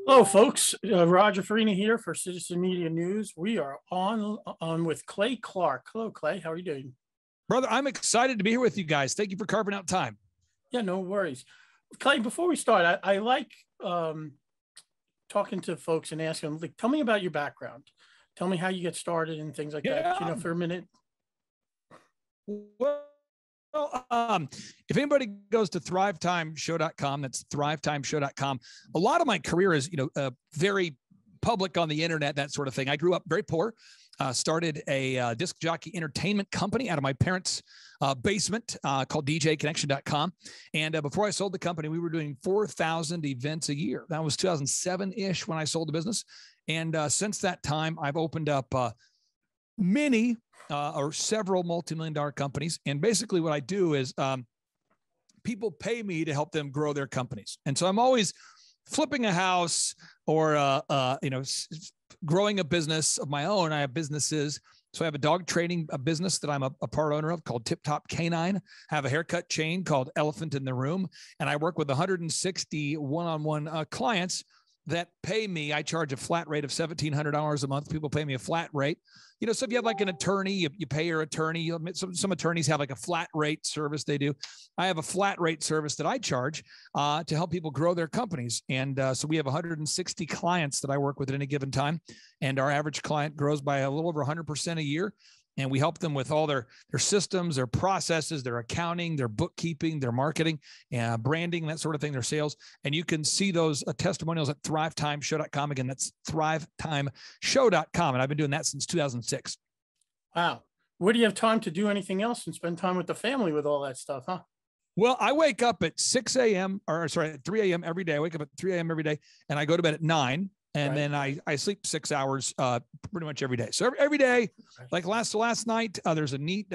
Hello, folks. Roger Farina here for Citizen Media News. We are on with Clay Clark. Hello, Clay. How are you doing? Brother, I'm excited to be here with you guys. Thank you for carving out time. Yeah, no worries. Clay, before we start, I like talking to folks and asking them, like, tell me about your background. Tell me how you get started and things like that, you know, for a minute. Well, if anybody goes to thrivetimeshow.com, that's thrivetimeshow.com. A lot of my career is, very public on the internet, that sort of thing. I grew up very poor, started a disc jockey entertainment company out of my parents' basement called djconnection.com. And before I sold the company, we were doing 4,000 events a year. That was 2007-ish when I sold the business. And since that time, I've opened up many or several multi-million-dollar companies. And basically what I do is people pay me to help them grow their companies. And so I'm always flipping a house or, growing a business of my own. I have businesses. So I have a dog training business that I'm a part owner of called Tip Top Canine. I have a haircut chain called Elephant in the Room. And I work with 160 one-on-one clients that pay me. I charge a flat rate of $1,700 a month. People pay me a flat rate. So if you have like an attorney, you pay your attorney. Some attorneys have like a flat rate service they do. I have a flat rate service that I charge to help people grow their companies. And so we have 160 clients that I work with at any given time. And our average client grows by a little over 100% a year. And we help them with all their systems, their processes, their accounting, their bookkeeping, their marketing, branding, that sort of thing, their sales. And you can see those testimonials at thrivetimeshow.com. Again, that's thrivetimeshow.com. And I've been doing that since 2006. Wow. Where do you have time to do anything else and spend time with the family with all that stuff, huh? Well, I wake up at 3 a.m. every day. I wake up at 3 a.m. every day, and I go to bed at 9. And then I sleep 6 hours pretty much every day. So every day, like last night, there's a neat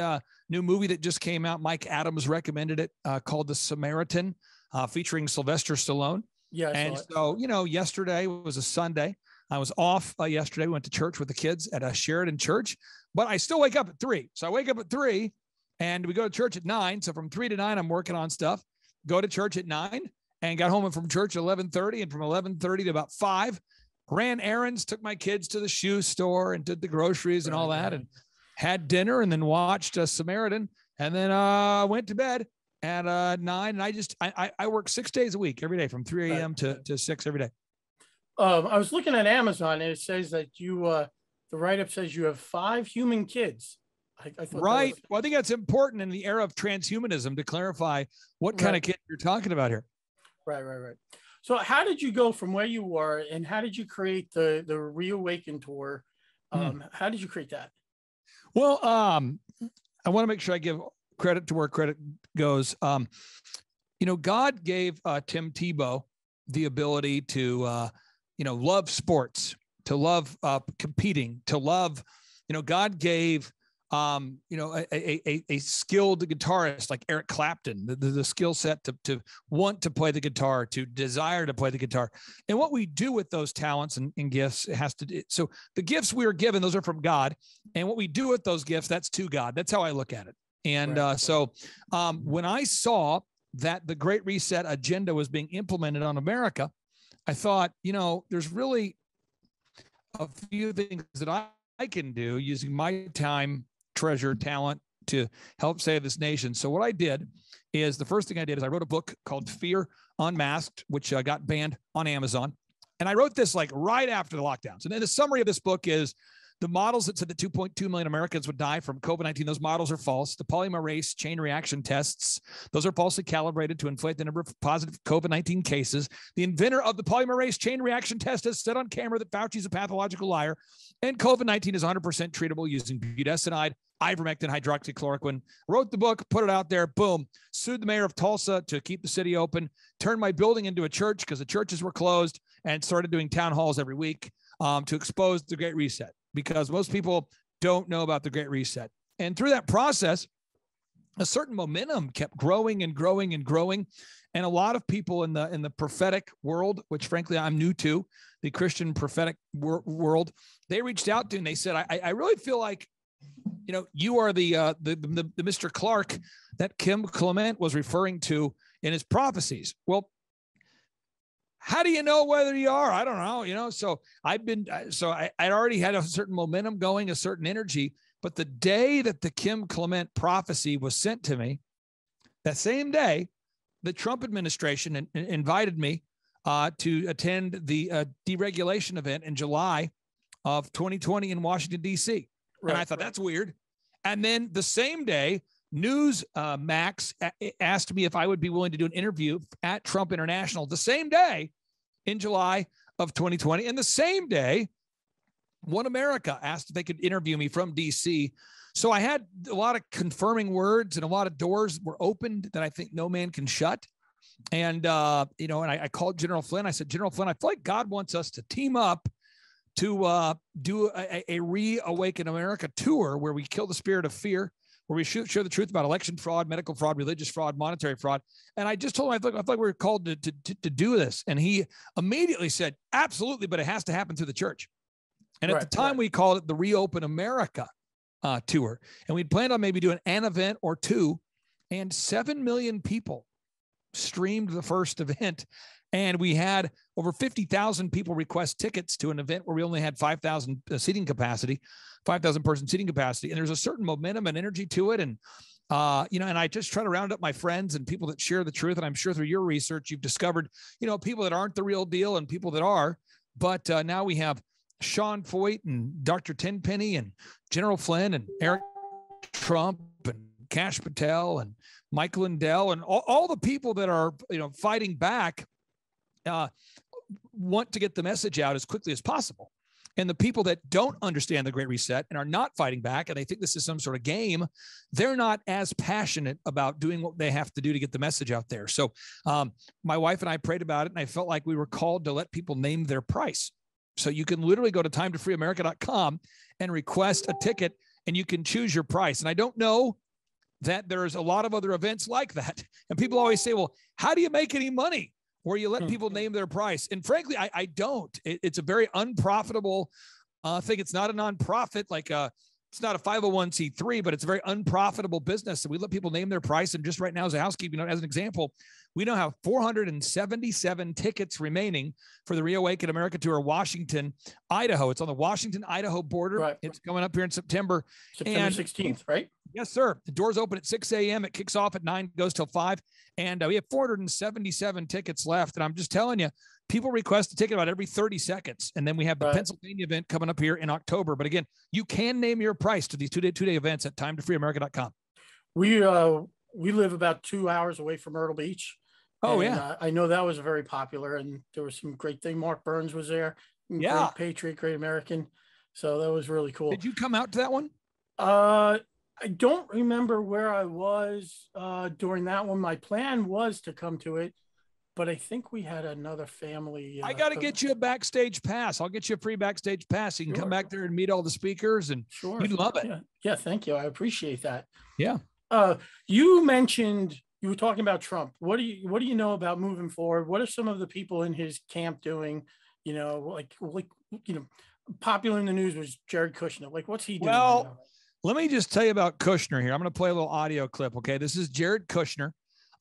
new movie that just came out. Mike Adams recommended it called The Samaritan, featuring Sylvester Stallone. Yeah. And so, yesterday was a Sunday. I was off yesterday. We went to church with the kids at a Sheridan church, but I still wake up at 3. So I wake up at 3 and we go to church at 9. So from 3 to 9, I'm working on stuff, go to church at 9 and got home from church at 11:30. And from 11:30 to about 5, ran errands, took my kids to the shoe store and did the groceries and all that, and had dinner, and then watched Samaritan, and then went to bed at 9. And I work 6 days a week, every day from 3 a.m. to 6 every day. I was looking at Amazon, and it says that you, the write-up says you have 5 human kids. I thought right. Well, I think that's important in the era of transhumanism to clarify what kind of kid you're talking about here. Right. So how did you go from where you were, and how did you create the Reawaken tour? How did you create that? Well, I want to make sure I give credit to where credit goes. God gave Tim Tebow the ability to, love sports, to love competing, to love, God gave a skilled guitarist like Eric Clapton, the skill set to want to play the guitar, to desire to play the guitar. And what we do with those talents and gifts, it has to do. So the gifts we are given, those are from God. And what we do with those gifts, that's to God. That's how I look at it. And when I saw that the Great Reset agenda was being implemented on America, I thought, there's really a few things that I can do using my time, treasure, talent to help save this nation. So what I did is, the first thing I did is I wrote a book called Fear Unmasked, which got banned on Amazon. And I wrote this like right after the lockdowns. And then the summary of this book is the models that said that 2.2 million Americans would die from COVID-19. Those models are false. The polymerase chain reaction tests, those are falsely calibrated to inflate the number of positive COVID-19 cases. The inventor of the polymerase chain reaction test has said on camera that Fauci's a pathological liar, and COVID-19 is 100% treatable using budesonide, ivermectin, hydroxychloroquine. Wrote the book, put it out there, boom. Sued the mayor of Tulsa to keep the city open, turned my building into a church because the churches were closed, and started doing town halls every week to expose the Great Reset, because most people don't know about the Great Reset. And through that process, a certain momentum kept growing and growing and growing. And a lot of people in the prophetic world, which frankly I'm new to, the Christian prophetic world, they reached out to me and they said, I really feel like, you are the Mr. Clark that Kim Clement was referring to in his prophecies. Well, how do you know whether you are? I don't know, you know? So I already had a certain momentum going, a certain energy, but the day that the Kim Clement prophecy was sent to me, that same day, the Trump administration invited me to attend the deregulation event in July of 2020 in Washington, D.C. Right, and I thought, that's weird. And then the same day, Newsmax asked me if I would be willing to do an interview at Trump International the same day in July of 2020. And the same day, One America asked if they could interview me from D.C. So I had a lot of confirming words, and a lot of doors were opened that I think no man can shut. And, you know, and I called General Flynn. I said, General Flynn, I feel like God wants us to team up to do a Reawaken America tour where we kill the spirit of fear, where we share the truth about election fraud, medical fraud, religious fraud, monetary fraud. And I just told him, I feel like we're called to do this. And he immediately said, absolutely, but it has to happen through the church. And at the time, we called it the Reopen America tour. And we'd planned on maybe doing an event or two, and 7 million people streamed the first event. And we had over 50,000 people request tickets to an event where we only had 5,000 seating capacity, 5,000 person seating capacity. And there's a certain momentum and energy to it. And, you know, and I just try to round up my friends and people that share the truth. And I'm sure through your research, you've discovered, you know, people that aren't the real deal and people that are. But now we have Sean Foyt and Dr. Tenpenny and General Flynn and Eric Trump and Kash Patel and Mike Lindell and all the people that are, you know, fighting back want to get the message out as quickly as possible. And the people that don't understand the Great Reset and are not fighting back, and they think this is some sort of game, they're not as passionate about doing what they have to do to get the message out there. So my wife and I prayed about it, and I felt like we were called to let people name their price. So you can literally go to timetofreeamerica.com and request a ticket, and you can choose your price. And I don't know that there's a lot of other events like that. And people always say, well, how do you make any money where you let people name their price? And frankly, I don't. It's a very unprofitable thing. It's not a nonprofit, like it's not a 501c3, but it's a very unprofitable business. So we let people name their price. And just right now, as a housekeeping note, as an example, we now have 477 tickets remaining for the Reawaken America Tour, Washington, Idaho. It's on the Washington-Idaho border. Right. It's coming up here in September. September 16th, right? Yes, sir. The doors open at 6 a.m. It kicks off at 9, goes till 5. And we have 477 tickets left. And I'm just telling you, people request a ticket about every 30 seconds. And then we have the Pennsylvania event coming up here in October. But again, you can name your price to these two-day events at timetofreeamerica.com. We live about 2 hours away from Myrtle Beach. Oh, yeah. I know that was very popular, and there was some great thing. Mark Burns was there. Yeah. Great patriot, great American. So that was really cool. Did you come out to that one? I don't remember where I was during that one. My plan was to come to it, but I think we had another family. I got to get you a backstage pass. I'll get you a free backstage pass. You can come back there and meet all the speakers, and you'd love it. Yeah, thank you. I appreciate that. Yeah. You mentioned, you were talking about Trump. What do you know about moving forward? What are some of the people in his camp doing? You know, like you know, popular in the news was Jared Kushner. Like, what's he doing? Well, right now? Let me just tell you about Kushner here. I'm going to play a little audio clip. Okay, this is Jared Kushner.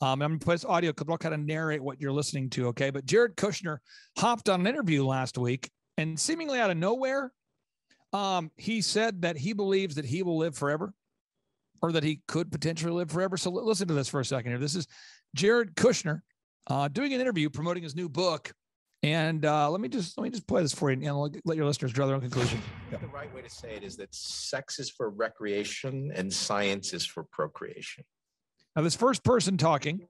I'm going to play this audio clip. I'll kind of narrate what you're listening to. Okay, but Jared Kushner hopped on an interview last week, and seemingly out of nowhere, he said that he believes that he will live forever, or that he could potentially live forever. So listen to this for a second here. This is Jared Kushner doing an interview promoting his new book. And let me just play this for you, and let your listeners draw their own conclusion. Yeah. The right way to say it is that sex is for recreation and science is for procreation. Now, this first person talking,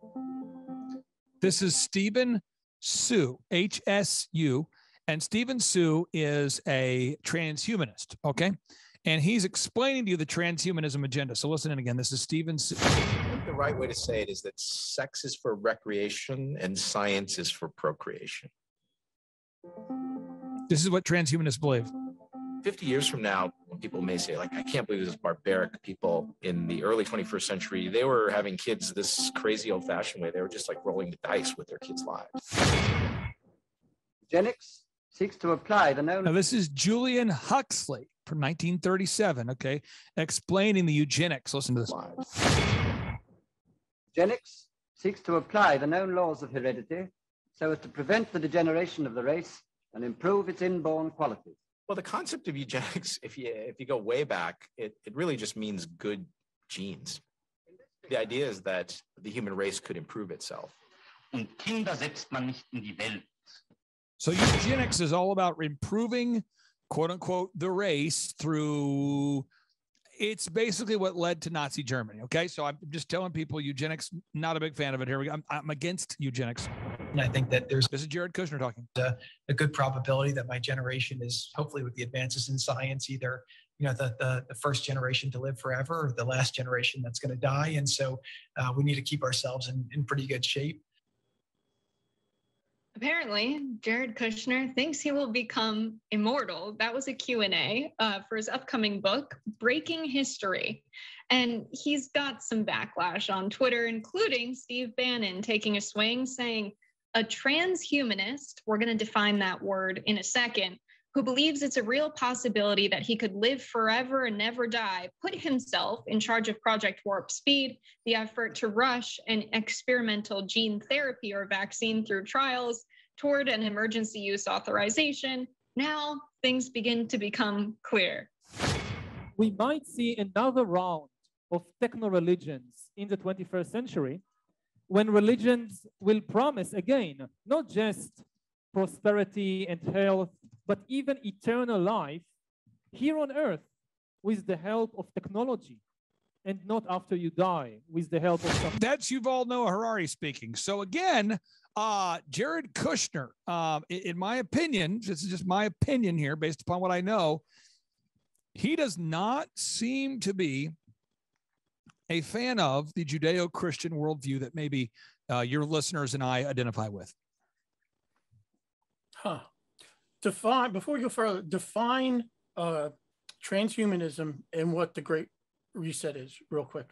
this is Stephen Su, HSU, and Stephen Su is a transhumanist, okay? And he's explaining to you the transhumanism agenda. So listen in again. This is Stephen Su. The right way to say it is that sex is for recreation and science is for procreation. This is what transhumanists believe. 50 years from now, people may say, like, I can't believe this barbaric people in the early 21st century, they were having kids this crazy old-fashioned way. They were just like rolling the dice with their kids' lives. Eugenics seeks to apply the known... Now, this is Julian Huxley from 1937, okay, explaining the eugenics. Listen to this. Eugenics seeks to apply the known laws of heredity so as to prevent the degeneration of the race and improve its inborn qualities. Well, the concept of eugenics, if you go way back, it really just means good genes. The idea is that the human race could improve itself. Und Kinder setzt man nicht in die Welt. So eugenics is all about improving, quote unquote, the race through, it's basically what led to Nazi Germany. Okay. So I'm just telling people eugenics, not a big fan of it. Here we go. I'm against eugenics. And I think that this is Jared Kushner talking. A good probability that my generation is, hopefully with the advances in science, either, you know, the first generation to live forever or the last generation that's going to die. And so we need to keep ourselves in pretty good shape. Apparently, Jared Kushner thinks he will become immortal. That was a Q&A for his upcoming book, Breaking History. And he's got some backlash on Twitter, including Steve Bannon taking a swing, saying a transhumanist, we're going to define that word in a second, who believes it's a real possibility that he could live forever and never die, put himself in charge of Project Warp Speed, the effort to rush an experimental gene therapy or vaccine through trials toward an emergency use authorization. Now things begin to become clear. We might see another round of techno-religions in the 21st century, when religions will promise, again, not just prosperity and health, but even eternal life here on earth with the help of technology, and not after you die with the help of some. That's Yuval Noah Harari speaking. So again, Jared Kushner, in my opinion, this is just my opinion here based upon what I know, he does not seem to be a fan of the Judeo-Christian worldview that maybe your listeners and I identify with. Huh. Define, before we go further, define transhumanism and what the Great Reset is real quick.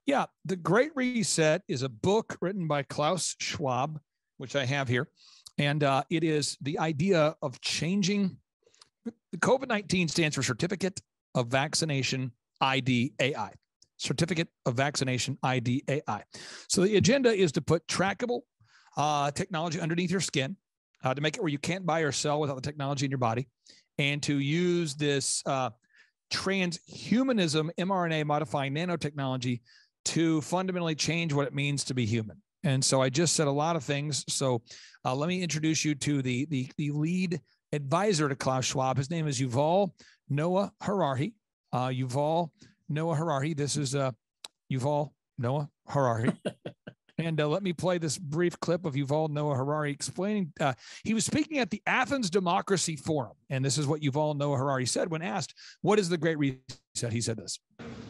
Yeah, The Great Reset is a book written by Klaus Schwab, which I have here. And it is the idea of changing. The COVID-19 stands for Certificate of Vaccination ID AI. Certificate of Vaccination ID AI. So the agenda is to put trackable technology underneath your skin, to make it where you can't buy or sell without the technology in your body, and to use this transhumanism mRNA modifying nanotechnology to fundamentally change what it means to be human. And so I just said a lot of things. So let me introduce you to the lead advisor to Klaus Schwab. His name is Yuval Noah Harari. Yuval Noah Harari. This is Yuval Noah Harari. And let me play this brief clip of Yuval Noah Harari explaining. He was speaking at the Athens Democracy Forum. And this is what Yuval Noah Harari said when asked, what is the Great Reset? He said this.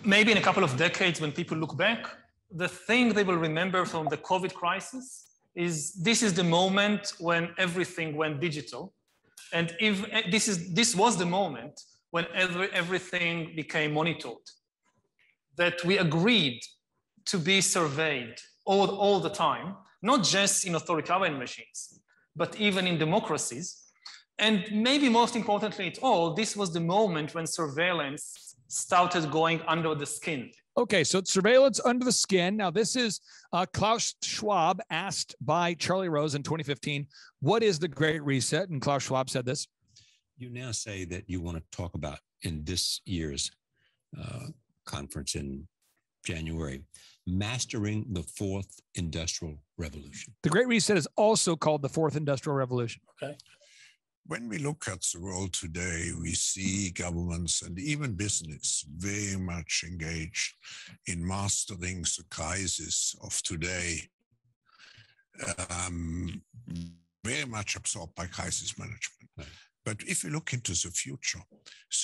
Maybe in a couple of decades, when people look back, the thing they will remember from the COVID crisis is this is the moment when everything went digital. And if this was the moment when everything became monitored, that we agreed to be surveyed all the time, not just in authoritarian machines, but even in democracies. And maybe most importantly at all, this was the moment when surveillance started going under the skin. Okay, so it's surveillance under the skin. Now, this is Klaus Schwab asked by Charlie Rose in 2015, what is the Great Reset? And Klaus Schwab said this. You now say that you want to talk about in this year's conference in January, mastering the fourth industrial revolution. The Great Reset is also called the fourth industrial revolution. Okay. When we look at the world today, we see governments and even business very much engaged in mastering the crisis of today, very much absorbed by crisis management. Right. But if you look into the future,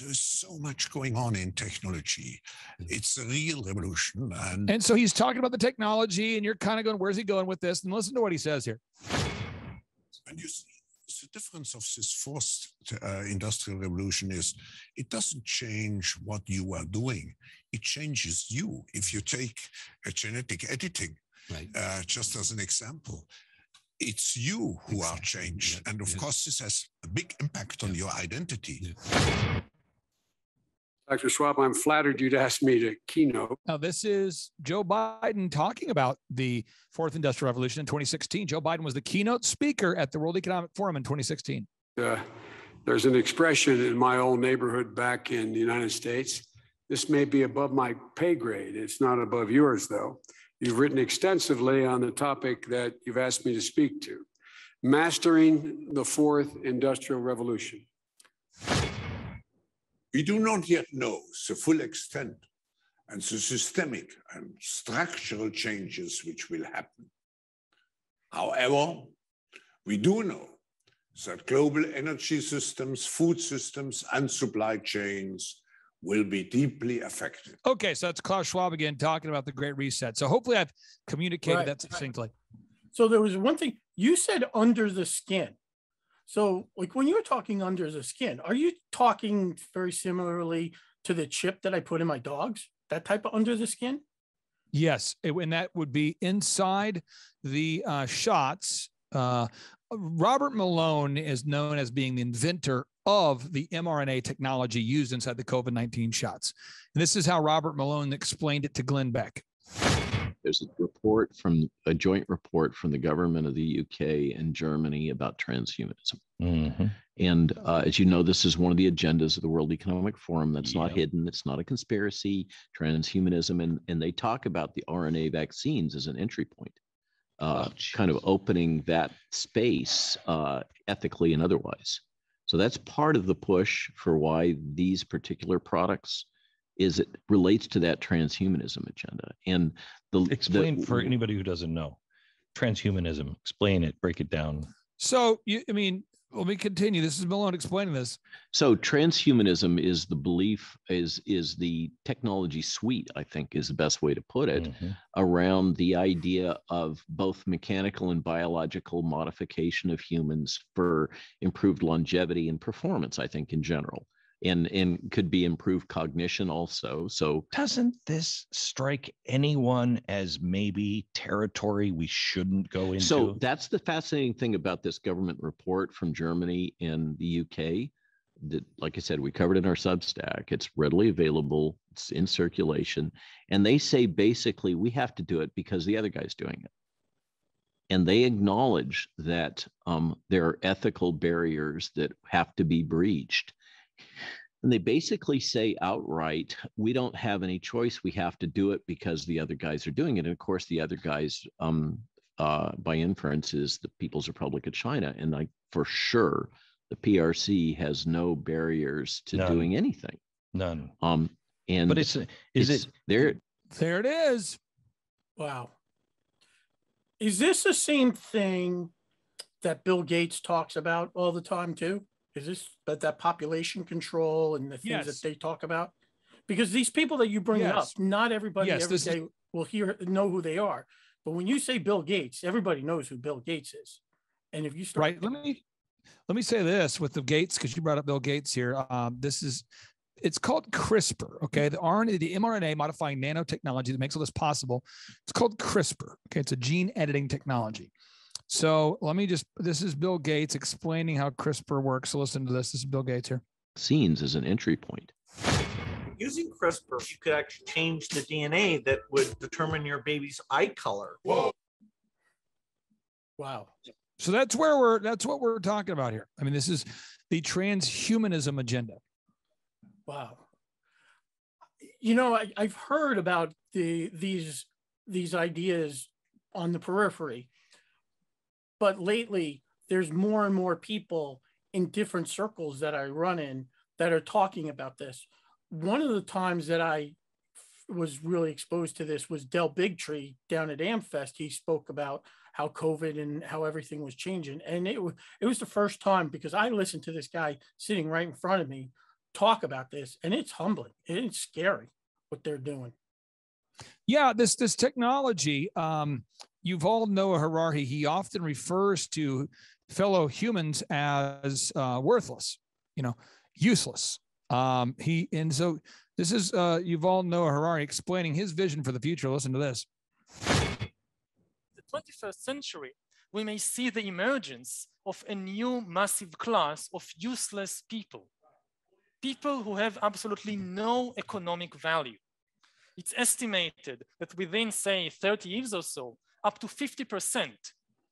there's so much going on in technology. It's a real revolution. And so he's talking about the technology, and you're kind of going, where's he going with this? And listen to what he says here. And you see, the difference of this fourth industrial revolution is it doesn't change what you are doing. It changes you. If you take a genetic editing, right. Just as an example, it's you who are changed. And of course, this has a big impact on your identity. Yeah. Dr. Schwab, I'm flattered you'd asked me to keynote. Now, this is Joe Biden talking about the fourth industrial revolution in 2016. Joe Biden was the keynote speaker at the World Economic Forum in 2016. There's an expression in my old neighborhood back in the United States. This may be above my pay grade. It's not above yours, though. You've written extensively on the topic that you've asked me to speak to, mastering the fourth industrial revolution. We do not yet know the full extent and the systemic and structural changes which will happen. However, we do know that global energy systems, food systems, and supply chains will be deeply affected. Okay, so that's Klaus Schwab again talking about the Great Reset. So hopefully I've communicated that succinctly. So there was one thing you said, under the skin. So like when you're talking under the skin, are you talking very similarly to the chip that I put in my dogs? That type of under the skin? Yes, and that would be inside the shots. Robert Malone is known as being the inventor of the mRNA technology used inside the COVID-19 shots. And this is how Robert Malone explained it to Glenn Beck. There's a joint report from the government of the UK and Germany about transhumanism. Mm-hmm. And as you know, this is one of the agendas of the World Economic Forum. That's not hidden. It's not a conspiracy, transhumanism. And they talk about the RNA vaccines as an entry point, kind of opening that space ethically and otherwise. So that's part of the push for why these particular products is it relates to that transhumanism agenda. And explain for anybody who doesn't know transhumanism. Explain it, break it down. So let me continue. This is Malone explaining this. So transhumanism is the belief, is the technology suite, I think is the best way to put it, around the idea of both mechanical and biological modification of humans for improved longevity and performance, I think, in general. And could be improved cognition also. So doesn't this strike anyone as maybe territory we shouldn't go into? So that's the fascinating thing about this government report from Germany and the UK that, like I said, we covered in our Substack. It's readily available. It's in circulation. And they say basically we have to do it because the other guy's doing it. And they acknowledge that there are ethical barriers that have to be breached. And they basically say outright, we don't have any choice. We have to do it because the other guys are doing it. And of course, the other guys, by inference, is the People's Republic of China. And for sure, the PRC has no barriers to doing anything. None. But is it there? There it is. Wow. Is this the same thing that Bill Gates talks about all the time too? Is this that population control and the things that they talk about? Because these people that you bring up, not everybody every day will know who they are. But when you say Bill Gates, everybody knows who Bill Gates is. And if you start let me say this with the Gates, because you brought up Bill Gates here. It's called CRISPR. Okay, the mRNA modifying nanotechnology that makes all this possible. It's called CRISPR. Okay, it's a gene editing technology. So this is Bill Gates explaining how CRISPR works. So listen to this. This is Bill Gates here. Vaccines as an entry point. Using CRISPR, you could actually change the DNA that would determine your baby's eye color. Whoa. Wow. So that's what we're talking about here. I mean, this is the transhumanism agenda. Wow. I've heard about these ideas on the periphery. But lately, there's more and more people in different circles that I run in that are talking about this. One of the times that I was really exposed to this was Del Bigtree down at AmFest. He spoke about how COVID and how everything was changing. And it was the first time, because I listened to this guy sitting right in front of me talk about this, and it's humbling. It's scary what they're doing. Yeah, this technology, Yuval Noah Harari, he often refers to fellow humans as worthless, useless. So this is Yuval Noah Harari explaining his vision for the future. Listen to this. The 21st century, we may see the emergence of a new massive class of useless people people who have absolutely no economic value. It's estimated that within, say, 30 years or so, up to 50%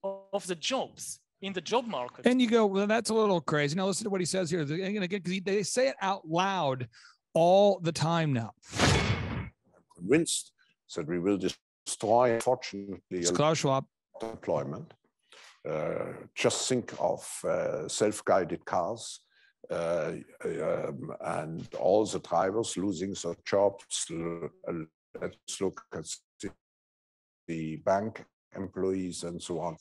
of the jobs in the job market. And you go, well, that's a little crazy. Now listen to what he says here. Again, because they say it out loud all the time now. I'm convinced that we will destroy, fortunately, Klaus Schwab. Employment. Just think of self-guided cars and all the drivers losing their jobs. Let's look at the bank employees and so on.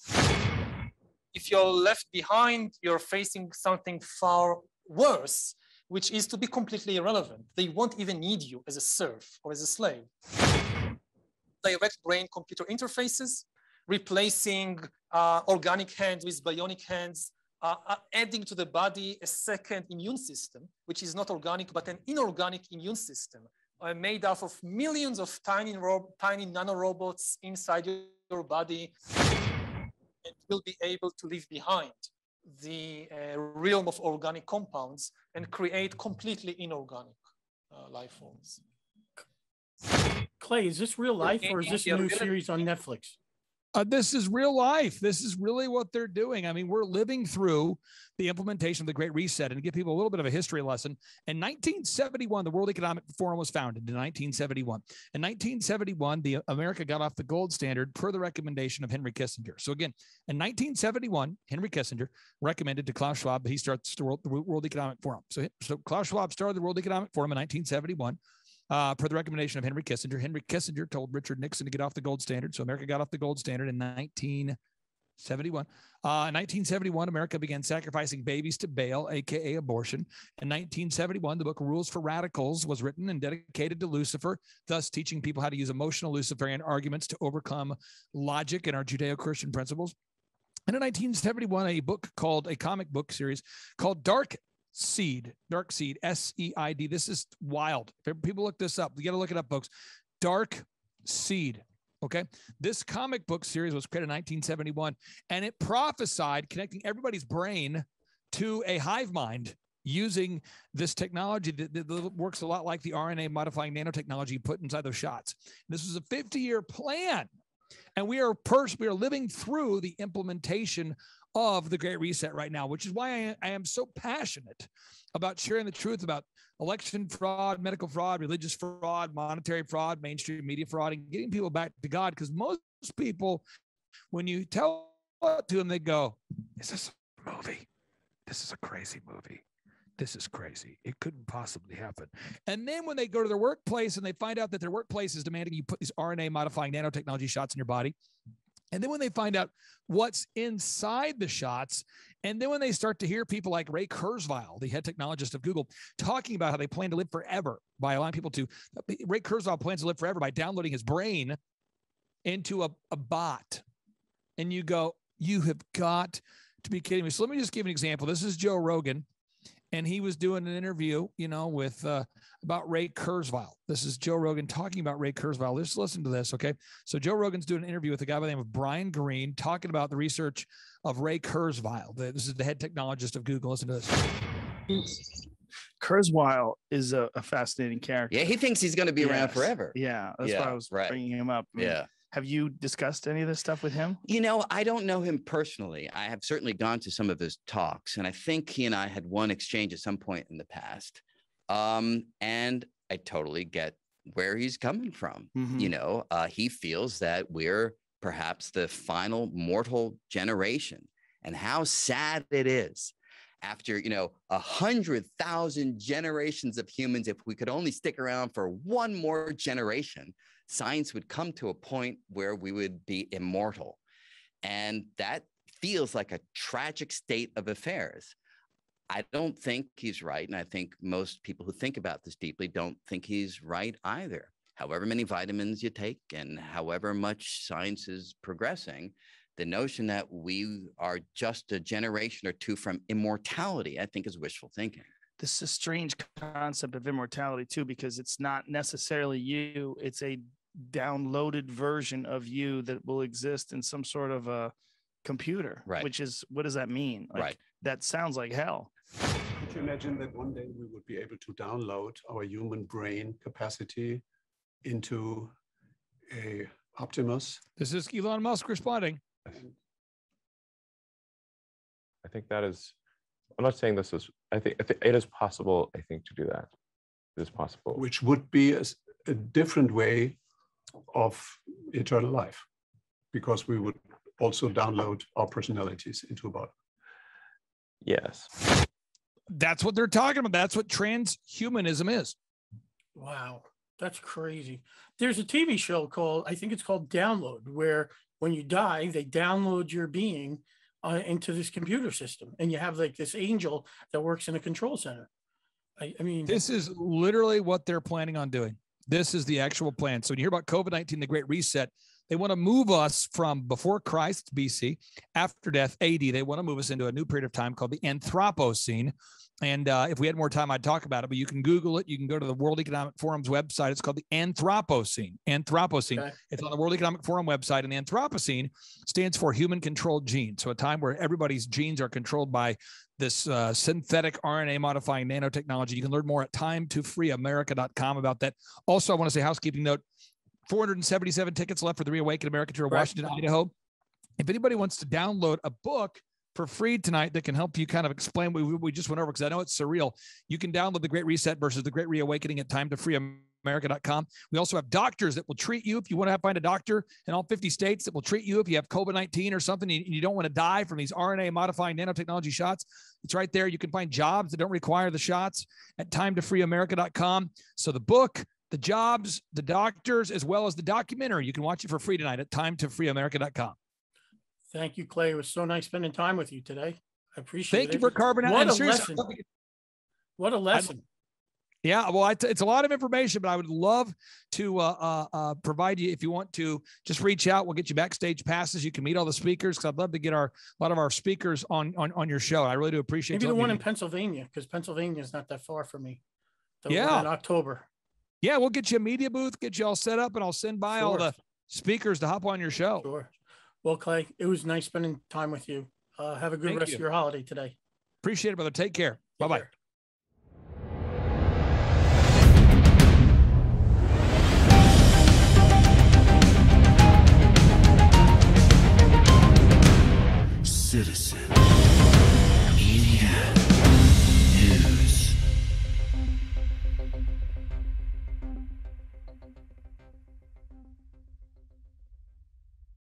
If you're left behind, you're facing something far worse, which is to be completely irrelevant. They won't even need you as a serf or as a slave. Direct brain-computer interfaces, replacing organic hands with bionic hands, adding to the body a second immune system, which is not organic, but an inorganic immune system made up of millions of tiny nanorobots inside your body, and will be able to leave behind the realm of organic compounds and create completely inorganic life forms. Clay, is this real life or is this a new series on Netflix? This is real life. This is really what they're doing. I mean, we're living through the implementation of the Great Reset. And to give people a little bit of a history lesson, in 1971, the World Economic Forum was founded in 1971. In 1971, America got off the gold standard per the recommendation of Henry Kissinger. So again, in 1971, Henry Kissinger recommended to Klaus Schwab that he starts the World Economic Forum. So Klaus Schwab started the World Economic Forum in 1971. Per the recommendation of Henry Kissinger. Henry Kissinger told Richard Nixon to get off the gold standard. So America got off the gold standard in 1971. In 1971, America began sacrificing babies to Baal, aka abortion. In 1971, the book Rules for Radicals was written and dedicated to Lucifer, thus teaching people how to use emotional Luciferian arguments to overcome logic and our Judeo-Christian principles. And in 1971, a comic book series called Dark Seed, S-E-I-D. This is wild. If people look this up, you got to look it up, folks. Dark Seed. Okay. This comic book series was created in 1971, and it prophesied connecting everybody's brain to a hive mind using this technology that works a lot like the RNA modifying nanotechnology put inside those shots. This was a 50-year plan. And we are living through the implementation of the Great Reset right now, which is why I am so passionate about sharing the truth about election fraud, medical fraud, religious fraud, monetary fraud, mainstream media fraud, and getting people back to God. Because most people, when you tell it to them, they go, "Is this a movie? This is a crazy movie. This is crazy. It couldn't possibly happen." And then when they go to their workplace and they find out that their workplace is demanding you put these RNA modifying nanotechnology shots in your body, and then when they find out what's inside the shots, and then when they start to hear people like Ray Kurzweil, the head technologist of Google, talking about how they plan to live forever by allowing people to, Ray Kurzweil plans to live forever by downloading his brain into a bot. And you go, you have got to be kidding me. So let me just give an example. This is Joe Rogan. And he was doing an interview, with about Ray Kurzweil. This is Joe Rogan talking about Ray Kurzweil. Let's listen to this, okay? So Joe Rogan's doing an interview with a guy by the name of Brian Greene talking about the research of Ray Kurzweil. This is the head technologist of Google. Listen to this. Kurzweil is a fascinating character. Yeah, he thinks he's going to be around forever. Yeah, that's why I was bringing him up. Yeah. Have you discussed any of this stuff with him? I don't know him personally. I have certainly gone to some of his talks, and I think he and I had one exchange at some point in the past. And I totally get where he's coming from. Mm-hmm. He feels that we're perhaps the final mortal generation, and how sad it is after 100,000 generations of humans. If we could only stick around for one more generation, science would come to a point where we would be immortal. And that feels like a tragic state of affairs. I don't think he's right. And I think most people who think about this deeply don't think he's right either. However many vitamins you take and however much science is progressing, the notion that we are just a generation or two from immortality, I think, is wishful thinking. This is a strange concept of immortality too, because it's not necessarily you. It's a downloaded version of you that will exist in some sort of a computer, right? Which is, what does that mean? Like, right. That sounds like hell. Could you imagine that one day we would be able to download our human brain capacity into a Optimus? This is Elon Musk responding. I think that is, I'm not saying this is, I think it is possible, I think, to do that. It is possible. Which would be a different way of eternal life, because we would also download our personalities into a body. Yes. That's what they're talking about. That's what transhumanism is. Wow, that's crazy. There's a TV show called, I think it's called Download, where when you die, they download your being into this computer system, and you have like this angel that works in a control center. I mean, this is literally what they're planning on doing. This is the actual plan. So when you hear about COVID-19, the Great Reset, they want to move us from before Christ, BC, after death, AD. They want to move us into a new period of time called the Anthropocene. And if we had more time, I'd talk about it, but you can Google it. You can go to the World Economic Forum's website. It's called the Anthropocene. Anthropocene. Okay. It's on the World Economic Forum website. And the Anthropocene stands for human-controlled genes. So a time where everybody's genes are controlled by this synthetic RNA modifying nanotechnology. You can learn more at timetofreeamerica.com about that. Also, I want to say housekeeping note, 477 tickets left for the Reawaken America Tour, Washington, Idaho. If anybody wants to download a book for free tonight that can help you kind of explain what we just went over, because I know it's surreal, you can download The Great Reset versus The Great Reawakening at timetofreeamerica.com. We also have doctors that will treat you if you want to find a doctor in all 50 states that will treat you if you have COVID-19 or something and you don't want to die from these RNA modifying nanotechnology shots. It's right there. You can find jobs that don't require the shots at timetofreeamerica.com. So the book, the jobs, the doctors, as well as the documentary, you can watch it for free tonight at timetofreeamerica.com. Thank you, Clay. It was so nice spending time with you today. I appreciate it. Thank you for carving out. What a lesson. What a lesson. Yeah, well, it's a lot of information, but I would love to provide you, if you want to, just reach out. We'll get you backstage passes. You can meet all the speakers, because I'd love to get a lot of our speakers on your show. I really do appreciate maybe the one in Pennsylvania, because Pennsylvania is not that far from me. Yeah. In October. Yeah, we'll get you a media booth, get you all set up, and I'll send by all the speakers to hop on your show. Sure. Well, Clay, it was nice spending time with you. Have a good rest of your holiday today. Appreciate it, brother. Take care. Bye-bye.